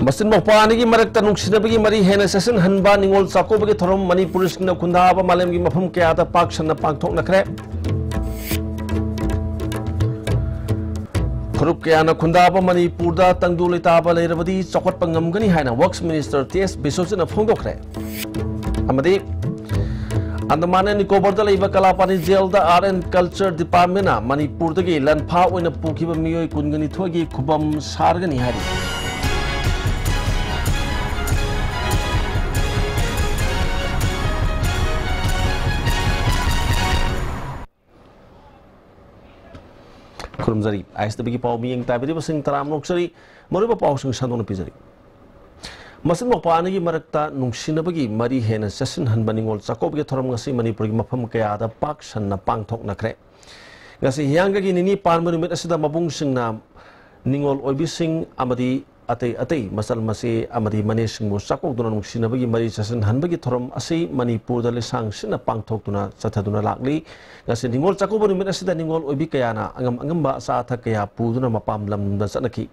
Masin mopani ki marak tanung sinabagi mari hena session hanba ningol sako bagi thorom Manipuri singna khunda ba malem gi mafum ke ata pak sanna pangthok nakre Khurup ke ana khunda ba Manipur da tangdu leta ba leirabadi chokot pangam gani haina Works Minister TS Bisosina phongdokre amadi Andaman and Nicobar da leiba kalapani jail da Art and Culture Department na Manipur da gi lanpha oina pukiba miyoi kungani thogi khubam sargani hari Kurumzari, ais tabi ki pau miyeng tabi di basing taram noksari, mariba pau sing sandong pizari. Masin mokpaani ki marakta nungsina bagi mari hena session han baningol sakop ke thoram ngasi Manipur ki mafam kaya ada pak san na pangthok nakre. Ngasi hiyang gi nini pan manumit asida mabung sing na ningol oibi sing amadi atei masal masi amadi mane sing mo sakok duna nungsina bagi mari session han bagi thoram asi Manipur dale sang sina pangthok duna sathaduna lakli ngasi ningol sakop manumit asida ningol oibi kaya na angam ba sa tha kaya pu duna mapam lam da sanaki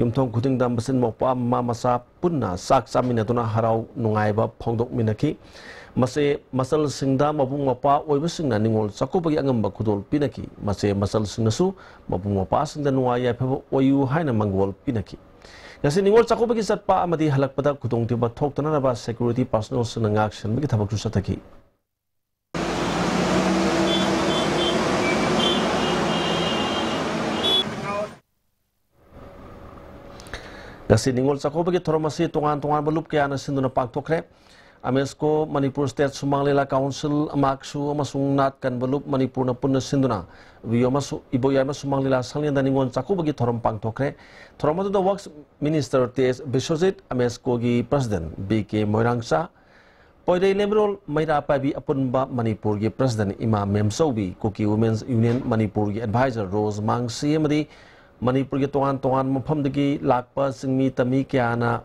yumthong kuting dam basin mokpa masa punna sak samina duna harau nungai ba phongdok minaki mase masal singda mabung mapa oiba singna ningol sakop bagi angam ba kudol pinaki mase masal singnasu mabung mapa singda nuaya phebo oyu haina mangwol pinaki Ngasi ningol sakop bagi satpa amadi halak pada kudong tiba thok tana ba security personnel senang action bagi thabak susataki Ngasi ningol sakop bagi thoromasi tongan balup kaya na sinduna pagtokre Amesko Manipur State Sumanglila Council amaksu amasung nat kan balup Manipur na punna sinduna wiyo masu iboya masu Sumanglila sanglian dan ningol sakop bagi thorom pangtokre Thorom the Works Minister TS Bisosit Amesko gi President BK Moirangsa Poidei Lemrol Maira Pabi Apunba Manipur gi President Imam Memsobi Kuki Women's Union Manipur gi Advisor Rose Mangsi amadi Manipur gi tongan mafam dagi lakpa singmi tami kiana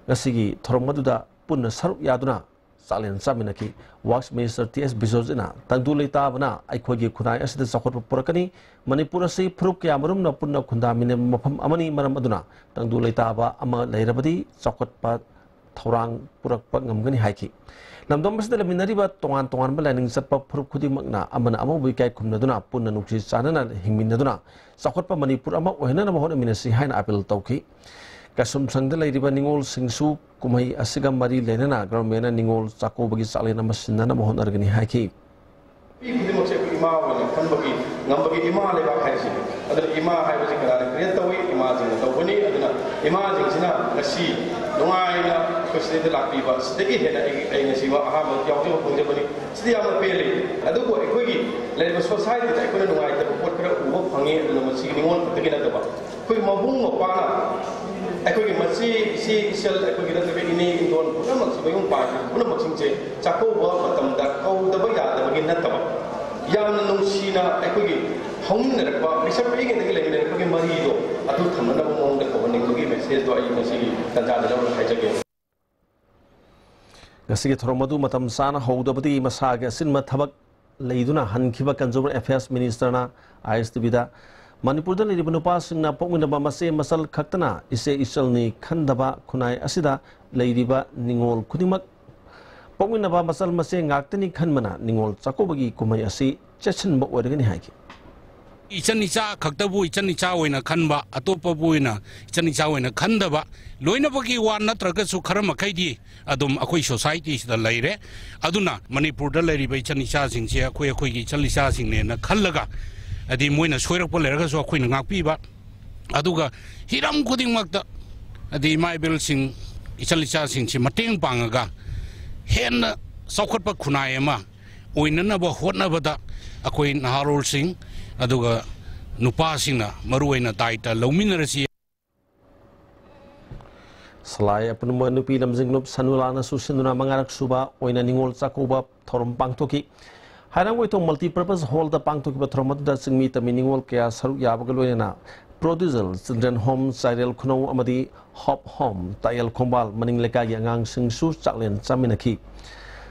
Ngasigi thorom maduda punna saruk yaduna salian saminaki Works Minister TS Bisosina tangdu leita bana aikhogi khunai asida sakot purakani Manipur asi phrup kya marum na punna khunda mine mafam amani maram aduna tangdu leita ba ama leirabadi sakot pa thorang purakpa ngamgani haiki Namdom masda laminari ba tongan ba laning satpa phrup khudi magna amana ama buikai khumna duna punna nuksi chanana hingminna duna sakot pa Manipur ama ohena na mahon minasi haina apel tauki Kasum sangda lairiba ningol singsu kumai asiga mari lenana government ningol sako bagi salena masinna na mohon argani haiki Ini maksud ima wala kan bagi ngam bagi ima le ba khai sini adana ima hai bagi kana kriya tawi ima jing tawani adana ima jing sina ngasi nungai na kusne de lakti ba sedeki hena ai ngasi ba aha ma yaw jo phung je bani sidi ama pele adu ko ekoi gi le society ta ko nungai ta pot kra u phangi adana masi ningol patagi na ba koi mabung ma pana Ekoi masih si sel ekoi kita tapi ini indon puna maksud bayung pagi puna maksud je cakap bawa matam dak kau dah bayar dah bagi nanti apa yang nungsina ekoi hong nak apa bisa pergi kita lagi lagi ekoi mari itu atau teman nak ngomong dak kau ning ekoi message doa ini masih tanda dah orang hai jaga Ngasigi thoromadu matam sana hauda bati masaga sinma thabak leiduna hankiba Consumer Affairs Minister na ISTB da Manipur da liriba nupa singna pokminaba mase masal khaktana ise isalni khandaba khunai asida leiriba ningol khudimak pokminaba masal mase ngaktani khanmana ningol chakobagi kumai asi chechanba oirgani haiki Ichanicha khaktabu ichanicha oina khanba atopa buina ichanicha oina khandaba loina bagi wa natraga su kharama khaidi adum akoi society sida leire aduna Manipur da liriba ichanicha singche akoi gi ichanicha singne na khallaga Adi moina soirak pa leraga so akhoi ngakpi ba aduga hiram kuding makta adi maibel sing ichalicha sing chi mateng pangaga hen saukhat pa khunai ma oinana ba hotna bada akhoi naharol sing aduga nupa singna maruaina taita lauminarasi Salai apun nupi lamjing nup sanulana susinduna mangarak suba oina ningol chakoba thorom pangtoki Harang wito multi-purpose hall da pangtok ba thromat da singmi ta meaningful kaya saruk yabagaloy na Prodigal Children Home Cyril Kuno amadi Hop Home Tayal Kombal maning leka yang ang singsu chaklen chaminaki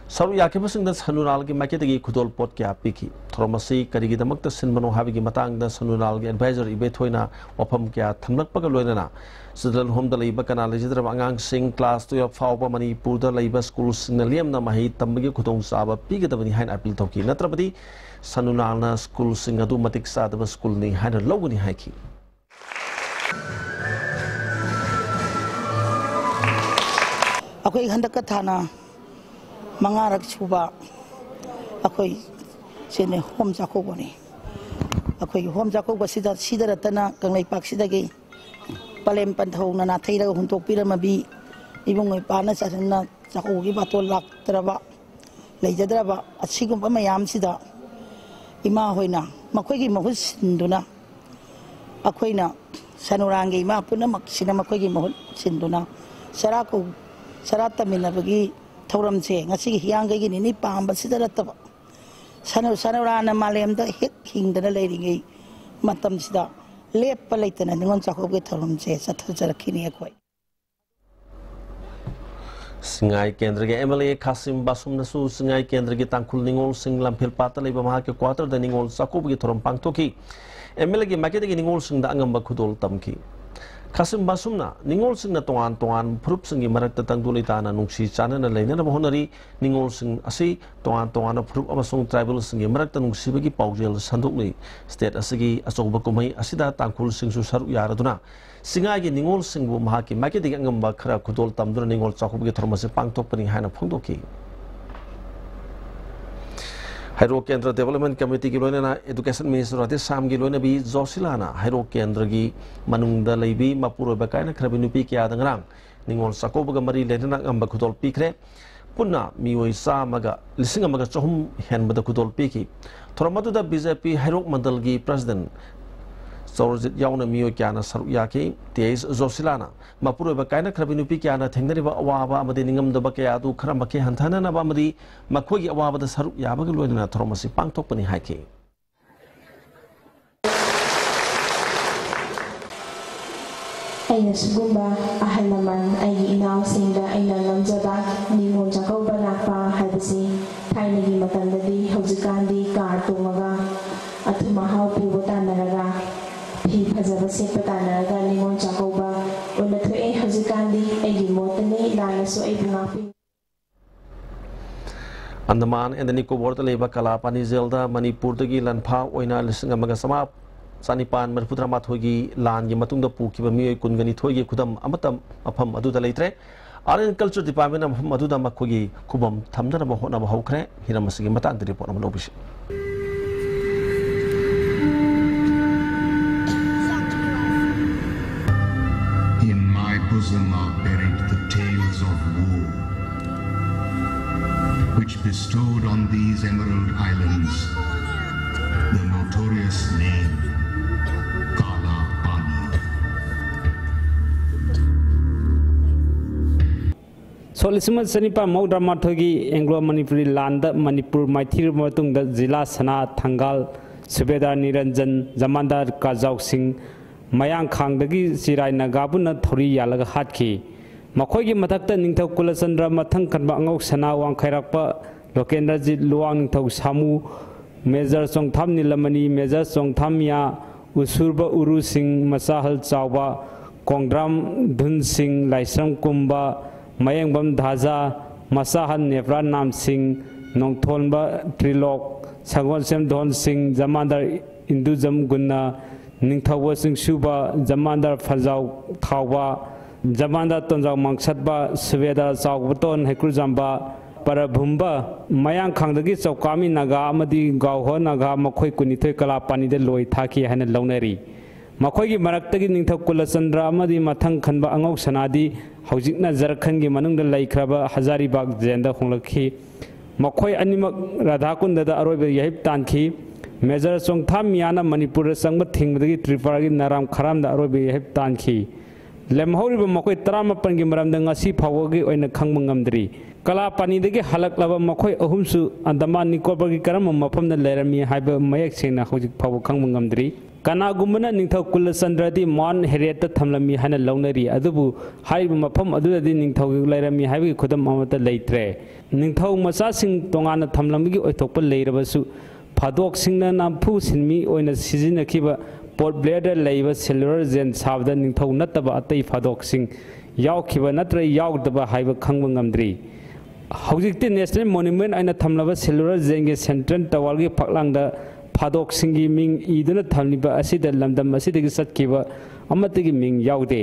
Saru yakibasing da sanunal gi maketagi khudol pot kya piki thromasi karigi damak ta sinbano habigi matang da sanunal gi advisor ibe thoina wafam kya thamlak paga loinana sidal hom da leiba kana lejidra angang sing class 12 fawba Manipur da leiba school sinaliam na mahi tambagi khudong saba pigi da bani hain appeal thoki natrabadi sanunal na school singadu matik sa da school ni hain loguni haiki akoi handak thana mangarak chuba akoi sene hom jako boni akoi hom jako basida sida ratana kanglai pak sida ge palem panthau na na thaira huntok pirama bi ibung oi pana chana jako gi batol lak traba leijadraba asigum mayam sida ima hoina makoi gi mahut sinduna akoina sanurange ima punamak sina makoi gi mahut sinduna sarako sarata minabagi thauram che ngasi hiang gi ni pam ba sidara ta sanurana malem da hek hingdana leiringi matam sida lepa leitana ningon chakop ge thauram che sathar khini akoi Singai Kendra ke MLA Kasim Basum nasu Singai Kendra ke tangkul ningol sing lampil pata leiba maha ke quarter da ningol sakop ge thoram pangtoki MLA ke makete ge ningol sing da angam ba khudol tamki Kasim Basumna ningol sing na tongan prup singi marak tatang dulita na nungsi chana na lain na bahonari ningol sing asi tongan na prup amasong tribal singi marak ta nungsi bagi paujel sanduk ni state asigi asok bakumai asida tangkul sing su saru yaraduna singa gi ningol sing bu mahaki maketi gi ngamba khara kudol tamdura ningol chakub gi tharmase pangtok pani haina phongdoki Hairo Kendra Development Committee ki loina Education Minister ate sam gi loina bi Josilana Hairo Kendra gi manungda leibi mapuro bakaina khrabinu pi kya dangrang ningol sakob ga mari lena ngamba khudol pikre punna mioi sa maga lising maga chohum hen bada khudol piki thoramatu da BJP Hairo Mandal gi President Sorjit yauna miyo kya na saru yaki Teis Josilana mapuro bakaina khrabinu pi kya na thengnari ba awaba amadi ningam da bakya adu khara make hanthana na ba amadi makhogi awaba da saru yaba ga loina thromasi pangtok pani haiki aina sugumba ahal naman ay inaw sinda ay nalamjaba ni mo jakaw balakpa habisi thainagi matandadi hojikandi kartungaga athumahaw pibota naraga He has a secretary running on Jacoba on the 3 Hozikandi, a remotely, Lanaso Abunapi. Andaman and the Nicobar Leba Kalapani Zelda, Manipur the Gilan Pa, Oina, listening a Magasama, Sanipan, Merputra Mathogi, Lan Yamatunga Puki, Mio Kungani Togi, Kudam Amatam, Apam Aduda Latre, Art Culture Department of Maduda Makogi, Kubam, Tamdana Mahona Hokre, Hiramasi Matan, the report of Lobish. Bosom are buried the tales of war, which bestowed on these emerald islands the notorious name Kala Pani. Solisman Sanipa Maudra Mathogi, Anglo Manipuri land, Manipur, Maitir Matung, the Zila Sana, Tangal, Subeda Niranjan, Zamandar Kazak Singh. Mayang Kangdagi Sirai Nagabuna Thori Yalaga Hatki. Makogi Matakta Ningto Kulasandra Matang Kanbangok Sana Wang Kairakpa, Lokendraji Luang Tau Samu, Measure Song Tam Nilamani, Measure Song Tamya, Usurba Uru Singh, Masahal Chawa, Kongdram Dun Singh, Laisram Kumba, Mayang Bam Dhaza, Masahan Nevran Nam Singh, Nongtonba Trilok, Sangon Sem Don Singh, Zamandar Induzam Gunna. Ningthawa Singh Shuba, Zamandar Fazau Thawa, Zamandar Tonjau Mangsatba, Sveda Saubaton, Hekruzamba, Parabumba, Mayang Kangdagi Saukami Naga, Amadi Gauho Naga, Makoi Kunite Kalapani de Loi Taki and Loneri. Makogi Maratagi Ningtha Kulasandra, Amadi Matang Kanba Angok Sanadi, Haujikna Zarkangi Manung the Laikraba, Hazari Bag Zenda Honglaki, Makoi Anima Radhakunda Arobe Yahip Tanki. Measure Song Tamiana Manipur Sangma Thing with the Tripari Naram Karam the Arabi Hep Tanki. Lemhori Makoi Trama Pangimaram the Nasi Pawagi or in the Kangangamdri. Kala Panidegi Halak Lava Makoi Ohumsu and the Man Nikobagi Karam Mapam the Lerami Hyper Mayak Sena Hojik Paw Kangangamdri. कनागुमना निंथौ कुलचंद्रदी मॉन हेरियत थमलमी हाना लौनरी अदुबु हाइबु मफम अदुददी निंथौ लैरमी हाइबि खुदम अमत लैत्रे निंथौ मचासिंग तोंगाना थमलमगी ओइथोकप लैरबसु फादोक सिंगना नामफु सिनमी ओइना सिजिनखिबा पोर्ट ब्लेयर लैबा सेलुलर जेन साबदा निंथौ नत्तबा अतै फादोक सिंग यावखिबा नत्र यावदबा हाइबा खंगबा ngamdri हौजिकते नेशनल मोन्यूमेंट आइना थमलबा सेलुलर जेनगे सेंट्रल टावरगी फकलांगदा फादोक सिंगी मिंग इदुना थमलिबा असिदा लमदम असिदगी सटकिबा अमतगी मिंग यावदे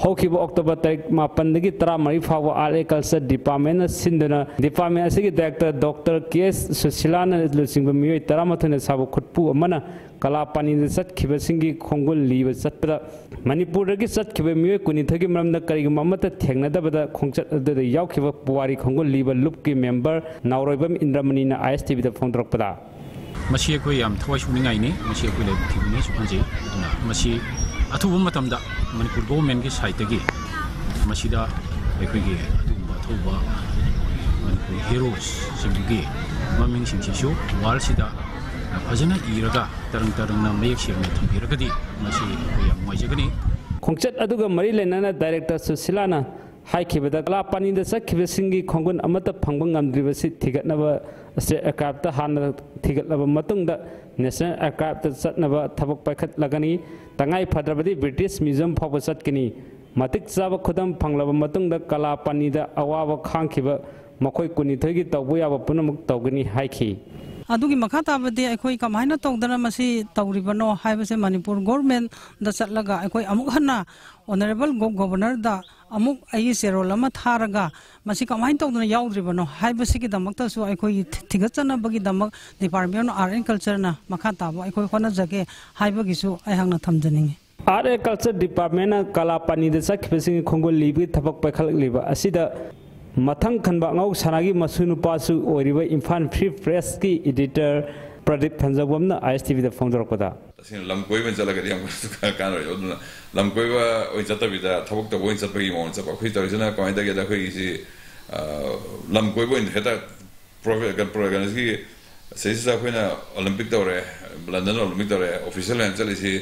होखिबा अक्टोबर तारीख 5 13 फाव आर्ट कल्चर डिपार्टमेंट सिंदना डिपार्टमेंट असिगी डायरेक्टर डॉक्टर केएस सुशीलाना लुसिंगबा मियोय 13 साबो खुटपु अमना कला पानी सटखिबा सिंगी खोंगुल लीबा सटपदा मणिपुरगी सटखिबा मियोय कुनिथगी मरमदा करिगुम अमता थेंगनदबदा खोंगचत अदुदा यावखिबा पुवारी खोंगुल लीबा लुपकी मेंबर नावरोइबम इंद्रमणिना आईएसटीवी दा फोंदरकपदा मसी को याम थवाई सुनिंगाइने मसी को ले थिबने सुखंजे अदुना मसी अथुबा मतमदा मणिपुर गवर्नमेंट की साइट की मसीदा एखोगी अदुबा थोबा मणिपुर हीरोज सिंगी ममिंग सिंसिसु वाल सिदा फजना इरगा तरंग तरंग ना मयक सेम थंबिरगदी मसी को याम मोइजगनी खोंगचत अदुगा मरी लेनाना डायरेक्टर सुशीलाना हाइखिबदा कला पानी द सखिबा सिंगी खोंगुन अमता फंगबा ngamdribasi थिगतनबा स्टेट आर्काइव हाना थिगतलब मतुंगदा नेशनल आर्काइव चतनबा थबक पाखत लगनी तंगाई फद्रबदी ब्रिटिश म्यूजियम फाव चतकनी मतिक चाब खुदम फंगलब मतुंगदा कला पानीदा अवाब खांखिबा मखोय कुनिथोगी तौबो याब पुनमुक तौगनी हाइखि अदुगी मखा ताबदे अखोई कमाइना तौदना मसी तौरिबनो हाइबसे मणिपुर गवर्नमेंट दा चतलगा अखोई अमुक हन्ना ऑनरेबल गवर्नर दा अमुक आई सेरोल अमा थारगा मसी कमाइन तौदना याउद्रिबनो हाइबसेगी दमकतसु अखोई थिगचनबगी दमक department of art and culture ना मखा ताबो अखोई खोना जगे हाइबगिसु अयहांगना थमजनिंगे आर्ट एंड कल्चर डिपार्टमेंट कला पानीदा सखिबसिंग खोंगोल Libby थबक पाखललिबा असिदा मथंग खनबा ngau sanagi masunu pasu oiriba imfan free press ki editor pradeep thanjawamna ISTV da phongdorkoda asin lamkoi ben chalaga yam kan ro oduna lamkoi ba oi chata bida thabok ta boin chapa gi mon chapa khoi tarisana koi da ge da khoi si lamkoi boin heta program gi seisa khoina olympic dore london olympic dore official an chali si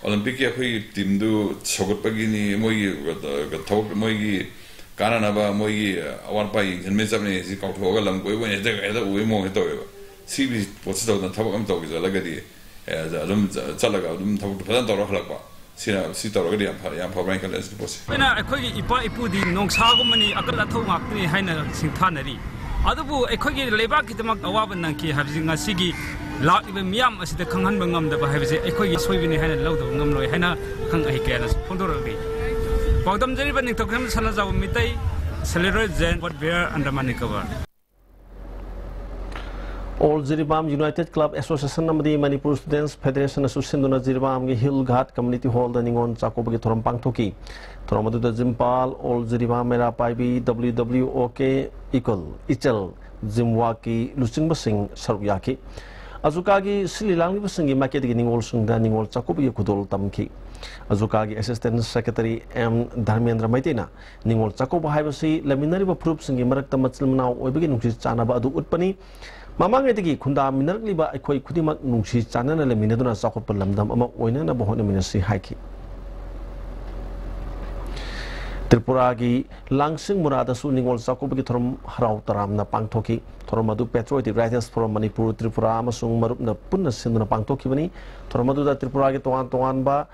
olympic ya khoi team du chogot pagi ni moi ga thok moi gi कानानाबा मोई अवारपाई जन्मे सबने सी काउथोगा लमकोई बने एदा उवे मो हेतो सी बि post दो थबक अम तोगी जलगदी अदम चलगा अदम थबक फदन तोर हलकबा सिना सी तोरगदी याम फब्राइन कलेस पोस्ट पेना अखोगी इपा इपुदी नोंसागुमनी अकल अथौ माक्तनी हाइना सिंथानरी अदबु अखोगी लेबा कितमक अवाब नंकी हाबजिंगा सिगी लाइबे मियाम असिदा खंगहनबा ngamdaba हाबजे अखोगी सोइबिने हाइना लौदो ngamloi हाइना खंग अहि केना फोंदोरगदी Pagdam jari ba ningtokram sana jaw mitai cellular zen what bear under manikawar All Jiribam United Club Association namadi Manipur Students Federation Association na Jiribam ge Hill Ghat Community Hall da ningon chakob ge thoram pangthoki thoromadu da Jimpal All Jiribam mera paibi WWOK equal ichal Jimwaki Lusing Basing Saryaki Azukagi Sililang Basingi market ge ningol sungda ningol chakob ge khudol tamki Azukagi Assistant Secretary M. Dharmendra Maitina Ningol Chakoba Haibasi Laminari Proof Singi Marak Tamatsilmana Webin Nushi Chana Badu Utpani Mamangeti Kunda Minarliba Equi Kudimak Nushi Chana Laminaduna Sakop Lamdam Ama Oina Bohona Ministry Haki Tripuragi Langsing Murada Su Ningol Sakobi Torom Harau Taramna Pangtoki Toromadu Patriotic Writers from Manipur Tripura Amasung Marupna Puna Sinduna Pangtoki Toromadu Tripuragi Toan Ba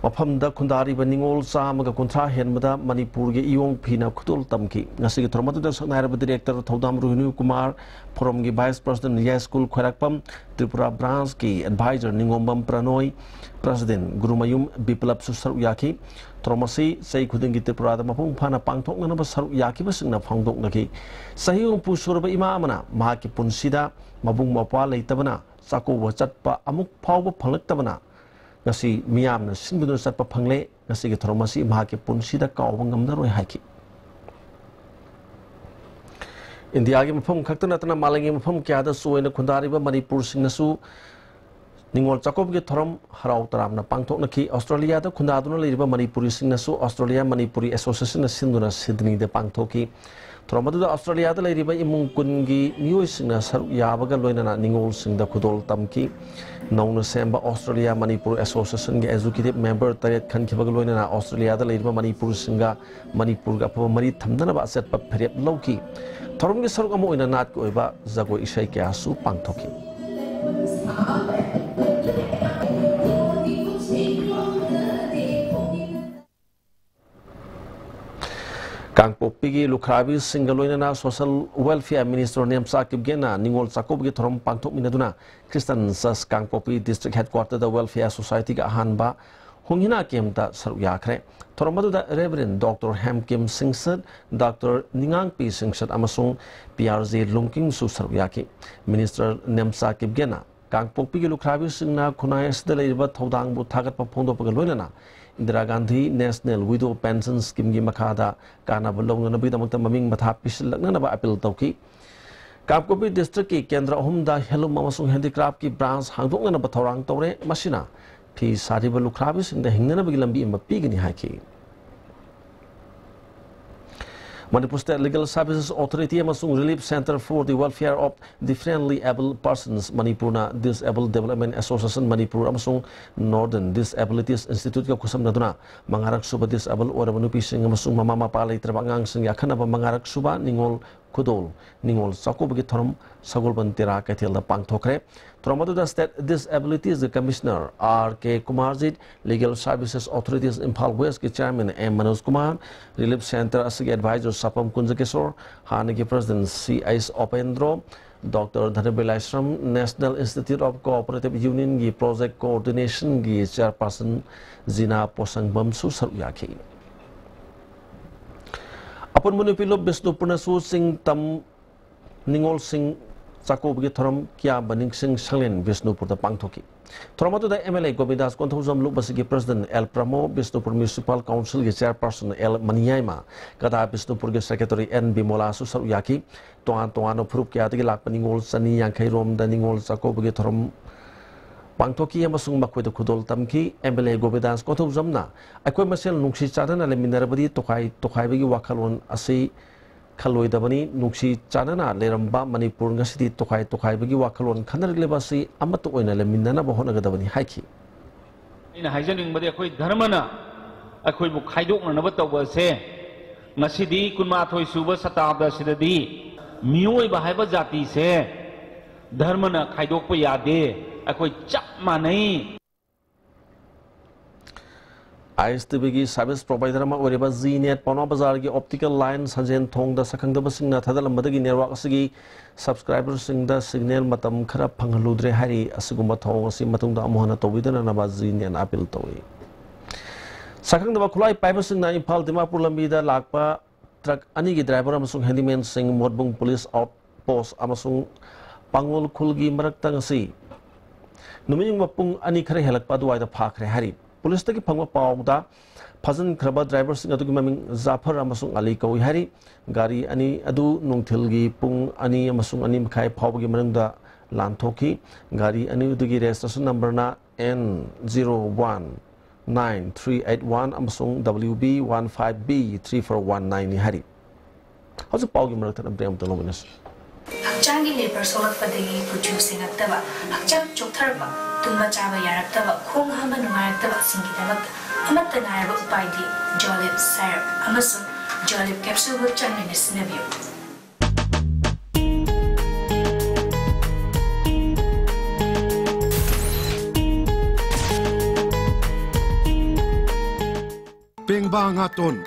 Mafamda Kundari Baningol Samaga Contra Henmada Manipur Yong Pina Kutul Tamki Nasiki Toromadu Naira Director Todam Ruhinu Kumar Poromgi Vice President Yas School Kwarakpam Tripura Bransky Advisor Ningombam Pranoi President Gurumayum Biplap Susaruyaki Tromasi say couldn't get the Prada Mapung Pana Pangtok number Saruyaki was in a Pangdok Naki Sayung Pusurba Imamana Maki Punsida Mabung Mapa Leitabana Sako Wachatpa Amuk Power Palaktabana Nasi Miam Sinbudun Sapa Pangle Nasi Tromasi Maki Punsida Kawangam the Roy Haki In the argument from Katanatana Malangim from Kiada so in the Kundariba Manipur Sinasu Ningol Chakob ge thoram harau taramna pangthok naki Australia da khundaduna leiba Manipuri singnasu Australia Manipuri Association sinduna Sydney de pangthoki Thoromadu Australia the lady by Imunkungi News in a Yabaga Loina Ningol Sing the Kudol Tamki, known as Samba Australia Manipur Association executive member Tariat Kankibagaloina Australia the lady Manipur Singa Manipur Gapo Mari Tamdanaba set Period Loki. Thorum Sargamo in a nat goiba Zago Ishake Su Pangtoki. Kangpopigi Lukrabi Singaloina Social Welfare Minister Nemsa Kibgena Ningol Sakobi Thorum Pangtok Minaduna Christian Sas Kangpopi District Headquarters the Welfare Society Hanba Hungina Kemta Saruyakre Thoromadu Reverend Dr. Ham Kim Singsad Dr. Ningang P Singsad Amasung PRZ Lungking Su Saruyaki Minister Nemsa Kibgena Kangpopigi Lukrabi Singna Kunayas the Labor Todang Butagat Pondo Pagaloina Indira Gandhi National Widow Pension Scheme Makada Kana Balong and Abidamata Maming Matapis Lagnaba Apple Toki Kapkopi District Kendra Humda Hello Mamasung Handicraft Brands Hangdong and Batorang Tore Machina P. Sadiba Lukrabis in the Hinganabilambi in Mapigani Haki. Manipur State Legal Services Authority Amasung Relief Center for the Welfare of Differently Able Persons Manipurna Disabled Development Association Manipur Amasung Northern Disabilities Institute of Kusam Naduna Mangarak Suba Disabled or Manupi Sing Amasung Mama Pali Trabangang Sing Yakanaba Mangarak Suba Ningol Kudol Ningol Sakobagi Thorum Sagulban Tira Katil the Pangtokre Tromadu State Disabilities the Commissioner R.K. Kumarjit Legal Services Authorities Impal West Chairman M. Manoj Kumar Relief Center Asigi Advisor Sapam Kunjakesor Hanagi President C.S. Opendro Dr. Dhanabila Ishram National Institute of Cooperative Union Gi Project Coordination Gi Chairperson Zina Posang Bamsu Saruyaki Upon Munipilo Bisnu Punasu Sing Tam Ningol Sing Sakobagi Thorum Kia Baning Sing Shalin Vishnu Purta Pangtoki. Thoromatu the MLA Gobidas Konthuzam Lubasiki President El Pramo Bisnupur Municipal Council Chairperson El Maniaima Kada Bisnupur Secretary N. Bimola Susaruyaki Toan Toano Prup Kiatiki Lakpaningol Sani Yankairom Daningol Sakobagi Thorum Pangtoki Yamasung Makwe the Kudol Tamki MLA Gobidas Konthuzamna Aqua Marcel Nuxi Chadan Aleminarabadi Tokai Wakalon Asi Kaloi Dabani Nuxi Chanana Leramba Manipur City Tokai Bigi Wakalon Kanar Lebasi Amato in Lemina Bohona Dabani Haki. In a hijing Madia Dharmana, a quick Haido and Navato was say Masidi Kumato Suba Satabda Sidadi Mui Bahaba Zati say Dharmana Haidopo Yade, a quick chap money. ISTBG service provider ma whatever Znet Pono Bazar optical lines Hajen Tong the Sakang the Basing Tadal Madagi Nerwakasigi subscribers in the signal Matam Kara Pangaludre Hari Asuguma Tong Simatung the Amona Towidan and Abazin and Apple Toy. Sakang the Bakulai Pipers in Naipal Dimapulambida Lakpa truck Anigi driver Amasung handyman sing Modbung police outpost Amasung Pangul Kulgi Maraktangasi. Numining Mapung Anikare Helakpadu the Park Hari. Police take Pangwa Pauda, Pazan Kraba drivers in Adugaming Zapper Amasung Ali Kawihari, Gari Ani Adu Nungtilgi, Pung Ani Amasung Anim Kai Pawgi Marunda Lantoki, Gari Ani Udugi registration number na N019381 Amasung WB15B3419 Hari. How's the Pawgi Marata and Bram the Lominus? Hakchangi labor solar padagi producing at Tava, Hakcham Choktarba, Tumba Java Yaraktava, Kung Haman Maratava Singitava, Amatanaraba Upaidi, Jolip Syrup, Amazon, Jolip capsule with Chinese Neville. Pengba ngaton.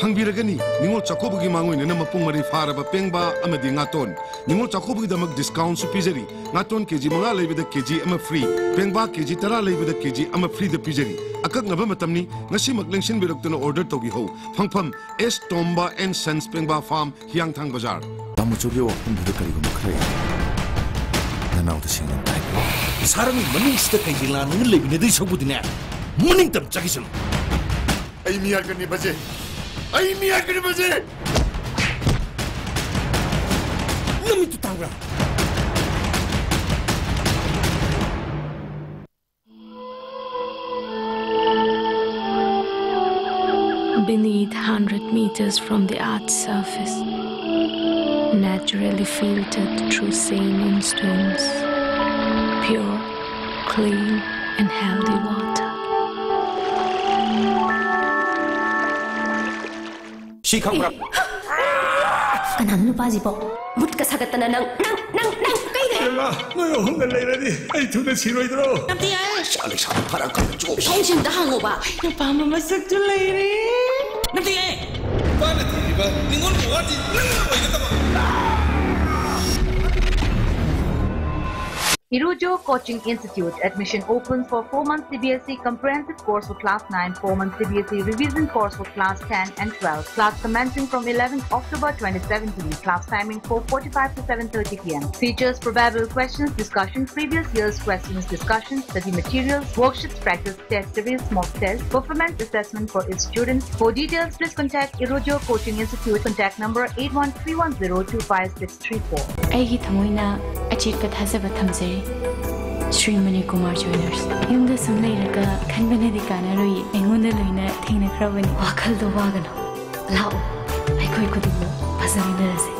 Hangbiragani, Ningol Chakobugi Mangu in Namapumari Faraba Pengba Amadi Ngaton, Ningol Chakobugi Damak discount supizeri, Ngaton Keji Mangale with the Keji am a free, Pengba Keji Tarale with the Keji am a free the pizeri, Akak Nabamatamni, Nasimak Lingshin Birakton order to be ho, Pangpam, S. Tomba and Sons Pengba Farm, Hyang Tang Bazaar. Tamuchubio into the Karikum Kray. And now the singing type. Sarami Manings the Kajilan, living in this Hobudina. Muningtam Chakism. I'm Yakani Baje. I'm Yakani Baje. No me to Tanga. beneath 100 meters from the Earth's surface, naturally filtered through saline stones, pure, clean, and healthy water. She come up. Kanang nupazipo. But kasagatan na nang kayo. Noyo hong nalayra ay tuna siroidro. Namti ay. Si Alexander parang kaljo. Songsin dahang mo ba? Napamamasak to layri. Namti ay. Paano diba? Ningon mo ati. Ay natama. Irujo Coaching Institute admission open for 4-month CBSE comprehensive course for class 9, 4-month CBSE revision course for class 10 and 12. Class commencing from 11th October 2017. Class timing 4:45 to 7:30 p.m. Features probable questions, discussion, previous year's questions, discussion, study materials, worksheets, practice test series, mock test, performance assessment for its students. For details, please contact Irujo Coaching Institute. Contact number 8131025634. Aigi thamoina achitpa thasaba thamjari. Sri Manipuri Jewelers. Yumda sumlairaga khanbanadi kanaroi engunda loina thengna khrabani. Wakal do wagano. Lao. Aikoi kudimo pasaminarase.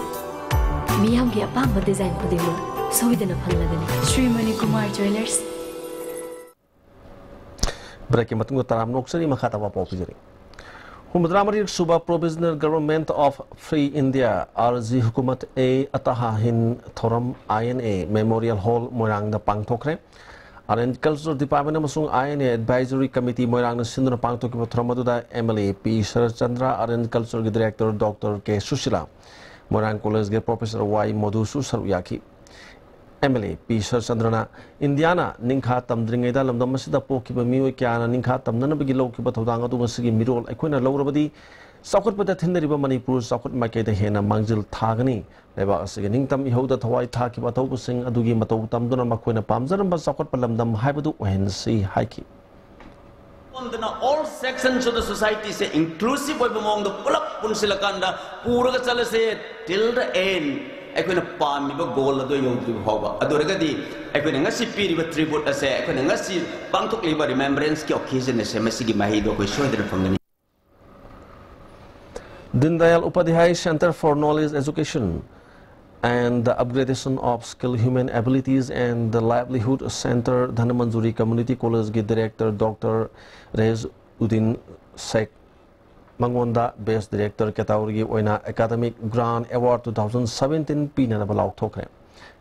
Miyamgi apamba design kudimo soidana phallagani. Sri Manipuri Jewelers. Breaking matungo taram noksari makhata wa popijari. Humdramari Suba Provisional Government of Free India RZ Hukumat A Atahahin Thoram INA Memorial Hall Moirang na pangtokre. Aran Cultural Department amasung INA Advisory Committee Moirang na sinduna pangtok iba Thoramaduda MLA P. Sharat Chandra Aran Cultural Director Dr. K. Sushila Moirang College ge Professor Y. Modusu Saruyaki MLA P. Sharat Chandrana Indiana Ningkha Tamdringeda Lamdam Masida Pokiba Miwi Kiana Ningkha Tamnana Bigi Lokiba Todanga Dumasigi Mirol Equina Lorabadi Sakut Pata Tinderiba Manipur Sakut Maketa Hena Mangjil Tagani Leba Siganing Tam Ihoda Tawai Takiba Tobusing Adugi Mato Tamduna Makwina Pamzaram Sakut Palamdam Hybadu Wensi Haiki. All sections of the society say inclusive among the Pulap Punsilakanda, Pura Salase till the end. I couldn't palm me goal of the young Hoba. Adoragadi, I couldn't see period tribute as I couldn't see Bangkok Liver remembrance occasion as a Messigi Mahido who showed from the Dindayal Upadhyay Center for Knowledge Education and the upgradation of skill human abilities and the livelihood center Dhanamanjuri Community College Director Dr. Rez Udin Sek Mangonda Best Director Kataurgi Oina Academic Grant Award 2017 Pina Balau Tokre.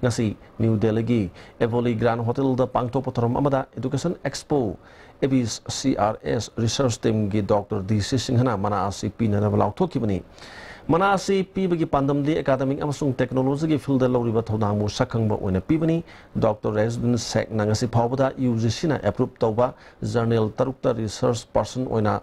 Nasi New Delhi Evoli Grand Hotel the Pangto Potrom Amada Education Expo Ebis CRS Research Team Gi Dr. D. Singhana Manasi Pina Balau Tokibani. Manasi Pibagi Pandam the Academic Amsung Technology Field Loriba Todamu Sakangba Oina Pibani Dr. Resident Sek Nangasi Pawada Usina Approved Toba Journal Tarukta Research Person Oina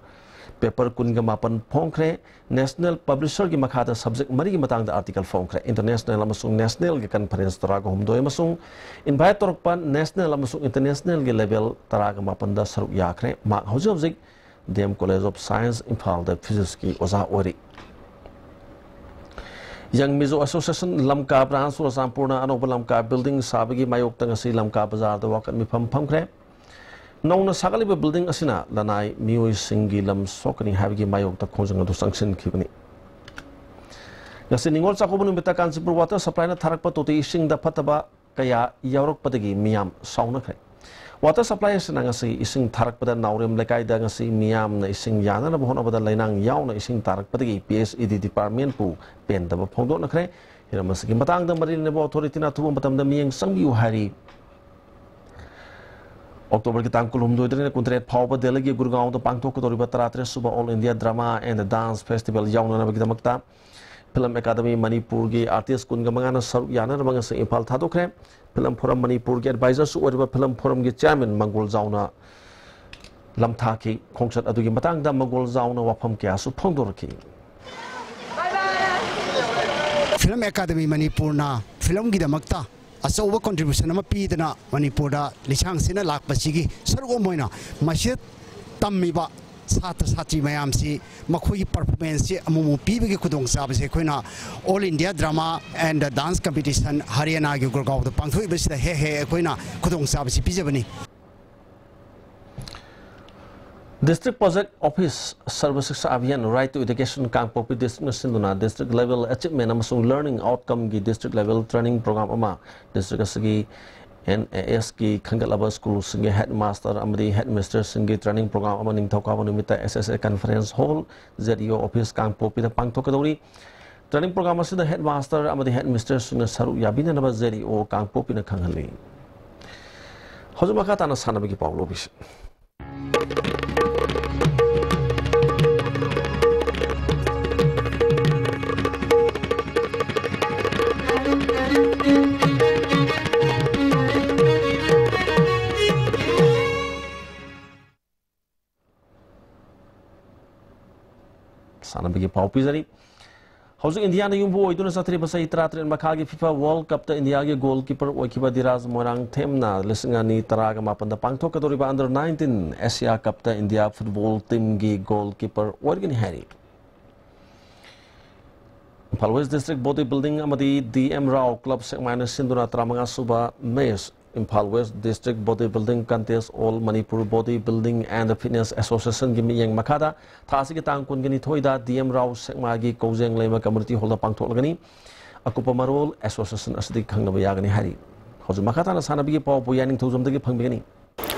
Paper Kunga Mapan Pongkre, National Publisher Gi Makata Subject Mari Matang the article Pongkre, International Amasung National Conference Taraga Humdo Amasung, Invite Torpan National Amasung International Level Taraga Mapanda Saruk Yakre, Mark Hosovzik, DM College of Science Impal the Physics Oza Ori. Young Mizo Association Lamka Branch for Sampurna and Lamka Building Sabagi Mayok Tangasi Lamka Bazaar the Walk and Mipam Pongkre. Nong Sagaliba building Asina, Lanai, Mui Singilam Sokani Havigi Mayok, the Kojang to Sanction Kibani. Yasin all Sakobun Bitakan Super water supply na Tarakpato Ishing the Pataba Kaya Yarok Patagi Miam Saunake. Water supply is Nangasi Ising Tarakpada Naurim Lekai Dangasi Miam Ising Yana Bohon the Lanang Yauna Ising Tarakpatagi PSED Department Pu Pen the Pondonakre, Hiramasaki Matang the Marine Authority Natum Batam the Miang Sangu Hari. October के तांकुल हम दोइदरे ने कुंतरे पाव देलगी गुरगांव तो पांगतो को तोरी बतरात्रे सुबह all India drama and dance festival याउना ना बगी दमकता फिल्म एकेडमी मणिपुर की आर्टिस्ट कुन गमंगाना सर याना रमंग से इम्फाल थादोखरे फिल्म फोरम मणिपुर के एडवाइजर्स ओरिबा फिल्म फोरम के चेयरमैन मंगोल जाउना लमथा की खोंगसत अदुगी मतंग दा मंगोल जाउना वाफम के आसु फोंदोरकी फिल्म एकेडमी मणिपुर ना फिल्म की दमकता अचौब कंट्रीब्यूशन पीदना मणिपुर लिसांगसीना लापसिगी सरुगो मोइना मसिद तम्मिबा छात्र छात्री मैम से मखोई परफॉर्मेंस से अमुमु पीबगे खुदोंग चाबसे अखोइना all India drama and dance competition Haryana के गुरगांव द पांगथोइबसिदा हे अखोइना खुदोंग चाबसे पीजबनी District Project Office Services Avian Right to Education Kangpopi District Sinduna District Level Achievement amasung Learning Outcome gi District Level Training Program ama District asigi NAS ki Khangalaba School singi Headmaster amadi Headmister singi Training Program ama ning thauka numita SSA Conference Hall ZEO Office Kangpopi da pangthokadori Training Program asida Headmaster amadi Headmister singi saru yabina naba ZEO Kangpopi na khanghali Hojumaka tana sanabigi Paulo bis Sana bagi pau pizari. Hausa India na yung buo ito na sa triba sa itratrin makagi FIFA World Cup ta India ge goalkeeper Oikiba Diraz Morang Temna lisinga ni Taraga mapanda pangtok kadoriba under 19 Asia Cup ta India football team ge goalkeeper Organ Harry. Impal West District Bodybuilding amadi DM Rao Club Sekmana Sinduna Tramanga Suba Mes Impal West District Bodybuilding Contest All Manipur Bodybuilding and Fitness Association Gimi Yang Makada Tasi Kitang Kun Gani Toida DM Rao Sekmagi Kozeng Lema Community Hall Pangtok Lagani Akupa Marol Association Asdi Kangnabayagani Hari Hozu Makata na sana bigi Pau Puyaning Tuzum Dagi Pangbigani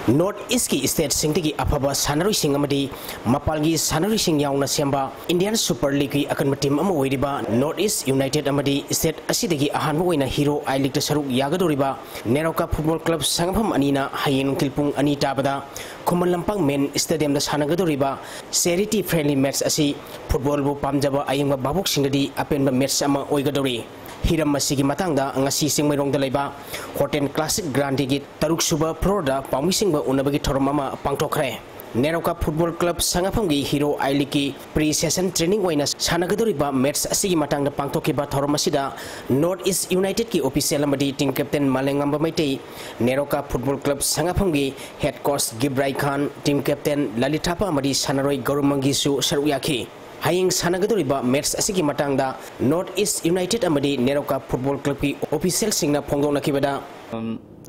North East ki state singtigi apaba sanari sing amadi mapalgi sanari sing yauna semba Indian Super League ki akan team ama oiriba North East United amadi state asidagi ahanba oina hero I League ta saruk yagadoriba Neroka Football Club sangapham anina hayeng kilpung ani tabada Kuman Lampang Men Stadium da sanagadoriba charity friendly match asi football bu pamjaba ayengba babuk singadi apenba match ama oigadori Hiram masigi matangda ngasi singmairong dalaiba Horten Classic Grande gi taruk suba proda pamisingba unabagi thormama pangtokre Neroka Football Club sangaphamgi hero ailiki pre-season training waina sanagadoriba match asigi matangda pangtokiba thormasida North East United ki official amadi team captain Malengamba Maitei Neroka Football Club sangaphamgi head coach Gibrai Khan team captain Lalitapa amadi Sanaroi Gaurumangi su saruyaki Haying sanagadoriba match asigi matangda North East United amadi Neroka Football Club ki official singna phongdong nakibada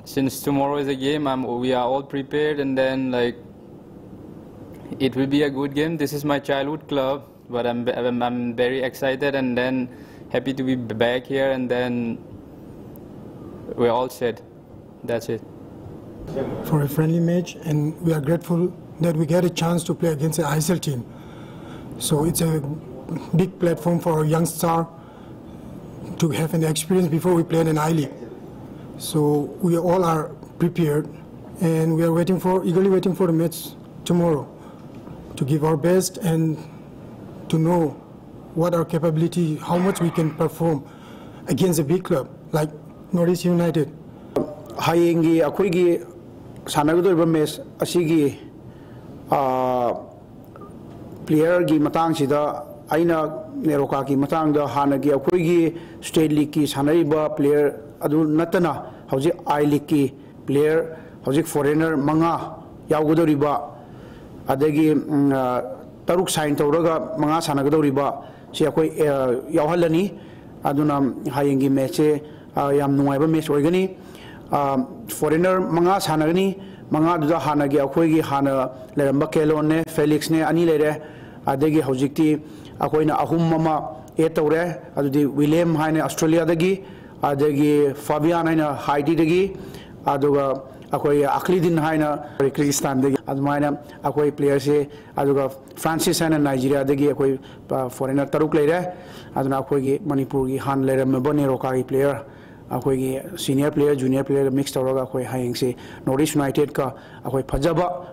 since tomorrow is a game we are all prepared and then like it will be a good game. This is my childhood club but I'm very excited and then happy to be back here and then we're all set. That's it. For a friendly match and we are grateful that we get a chance to play against an ISL team. So it's a big platform for a young star to have an experience before we play in an I-League. So we all are prepared and we are eagerly waiting for the match tomorrow to give our best and to know what our capability, how much we can perform against a big club like Northeast United. Hayengi akoigi sanagadoriba match asigi player gi matang sida aina Neroka ki matang da hanagi akoigi state league ki sanariba player adu natana hauji I league ki player hauji foreigner manga yaugodoriba adagi taruk sign tawraga manga sanagadoriba si akoi yauhalani aduna hayengi match yam nungaiba match oigani foreigner manga sanagani manga duda hanagi akoigi hana leramba kelone Felix ne ani lere adegi hojikti akoina ahum mama etawre adudi William haina Australia dagi adegi Fabian haina Haiti dagi aduga akoi Aklidin haina Kyrgyzstan dagi admaina akoi players se aduga Francis haina Nigeria dagi akoi foreigner taruk lere aduna akoi Manipur gi han lere mebone Neroka player akoi senior player junior player mix tawraga akoi hayeng se Northeast United ka akoi phajaba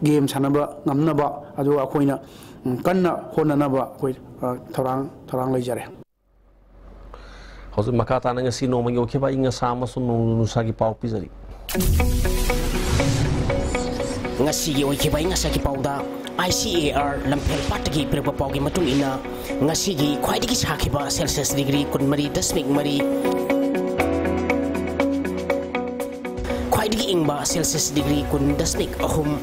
game sanaba ngamnaba adu akoina kanna honanaba akoi tharang leijare Hosu makata na ngasi no mangi okiba inga sama so nusagi pau pizari ngasi gi okiba inga sagi pauda ICAR lampel patagi prepa paugi matung ina ngasi gi khwaidigi sakhiba Celsius degree kunmari dasmik mari khwaidigi ingba Celsius degree kun dasmik ahum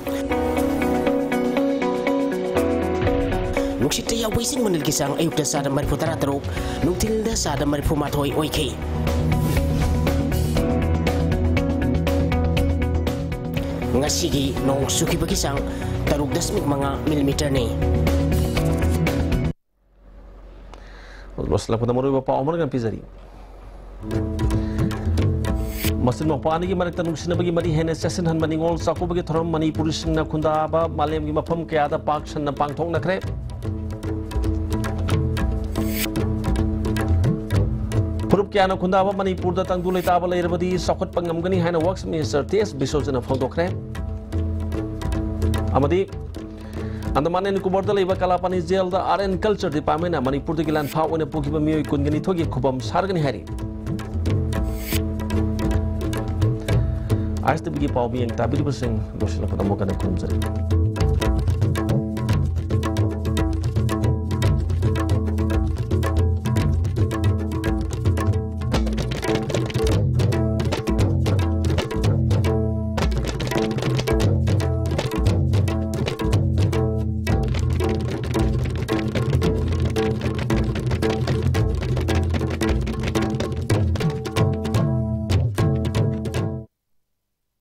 Nuksita ya wising menil kisang ayuk da sada marifu tarataruk nuktil da sada marifu matoy oike ngasigi nong suki bakisang mm ni. Losla pada moro pa omar kan pizari. Masin mo paani gi marak tanung sinabagi mari hene session han maningol sako bagi thoram Manipuri singna khunda ba malem gi mafam kya da pak chan na pangthok na kre. Purup kya na khunda ba Manipur da tang dulai ta ba lai rabadi sakot pangam gani haina works minister ts bisojana phongdokre. Amadi Andaman and Nicobar da leba Kalapani jail da art and culture department na Manipur da gilan pha ona pokiba mioi kungani thogi khubam sargani hari. As the bigi pau bi ang tabiri basing dosila pada mo kana kunjari.